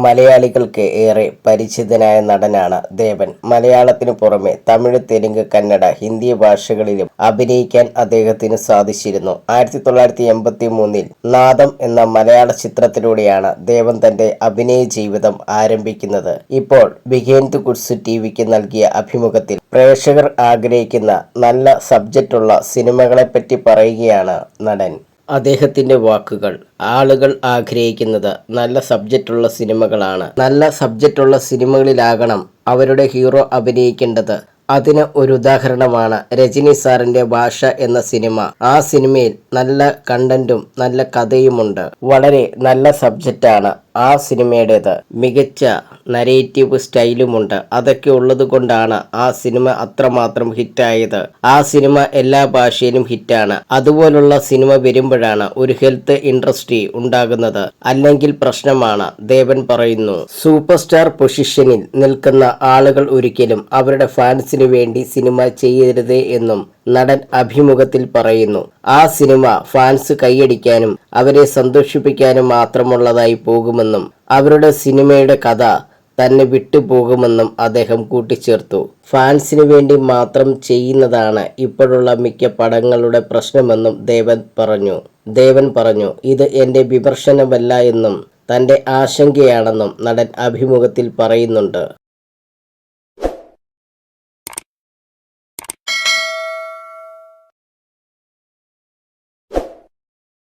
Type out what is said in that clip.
മലയാളികൾക്ക് ഏറെ പരിചിതനായ നടനാണ് ദേവൻ. മലയാളത്തിനു പുറമെ തമിഴ്, തെലുങ്ക്, കന്നഡ, ഹിന്ദി ഭാഷകളിലും അഭിനയിക്കാൻ അദ്ദേഹത്തിന് സാധിച്ചിരുന്നു. 1983 നാദം എന്ന മലയാള ചിത്രത്തിലൂടെയാണ് ദേവൻ തന്റെ അഭിനയ ജീവിതം ആരംഭിക്കുന്നത്. ഇപ്പോൾ ബിഹൈൻഡ് ദി ഗുഡ്സ് ടിവിക്ക് നൽകിയ അഭിമുഖത്തിൽ പ്രേക്ഷകർ ആഗ്രഹിക്കുന്ന നല്ല സബ്ജക്റ്റുള്ള സിനിമകളെപ്പറ്റി പറയുകയാണ് നടൻ. അദ്ദേഹത്തിന്റെ വാക്കുകൾ: ആളുകൾ ആഗ്രഹിക്കുന്നത് നല്ല സബ്ജക്റ്റുള്ള സിനിമകളാണ്. നല്ല സബ്ജക്റ്റുള്ള സിനിമകളിലാകണം അവരുടെ ഹീറോ അഭിനയിക്കേണ്ടത്. അതിന് ഒരു ഉദാഹരണമാണ് രജനി സാറിന്റെ ഭാഷ എന്ന സിനിമ. ആ സിനിമയിൽ നല്ല കണ്ടന്റും നല്ല കഥയുമുണ്ട്. വളരെ നല്ല സബ്ജക്റ്റാണ് ആ സിനിമയുടേത്. മികച്ച നരേറ്റീവ് സ്റ്റൈലുമുണ്ട്. അതൊക്കെ ഉള്ളത് കൊണ്ടാണ് ആ സിനിമ അത്രമാത്രം ഹിറ്റായത്. ആ സിനിമ എല്ലാ ഭാഷയിലും ഹിറ്റാണ്. അതുപോലുള്ള സിനിമ വരുമ്പോഴാണ് ഒരു ഹെൽത്ത് ഇൻഡസ്ട്രി ഉണ്ടാകുന്നത്. അല്ലെങ്കിൽ പ്രശ്നമാണ്. ദേവൻ പറയുന്നു. സൂപ്പർ സ്റ്റാർ പൊസിഷനിൽ നിൽക്കുന്ന ആളുകൾ ഒരിക്കലും അവരുടെ ഫാൻസിന് വേണ്ടി സിനിമ ചെയ്യരുത് എന്നും നടൻ അഭിമുഖത്തിൽ പറയുന്നു. ആ സിനിമ ഫാൻസ് കൈയടിക്കാനും അവരെ സന്തോഷിപ്പിക്കാനും മാത്രമുള്ളതായി പോകുമെന്നും അവരുടെ സിനിമയുടെ കഥ തന്നെ വിട്ടുപോകുമെന്നും അദ്ദേഹം കൂട്ടിച്ചേർത്തു. ഫാൻസിന് വേണ്ടി മാത്രം ചെയ്യുന്നതാണ് ഇപ്പോഴുള്ള മിക്ക പടങ്ങളുടെ പ്രശ്നമെന്നും ദേവൻ പറഞ്ഞു. ഇത് എന്റെ വിമർശനമല്ല എന്നും തന്റെ ആശങ്കയാണെന്നും നടൻ അഭിമുഖത്തിൽ പറയുന്നുണ്ട്.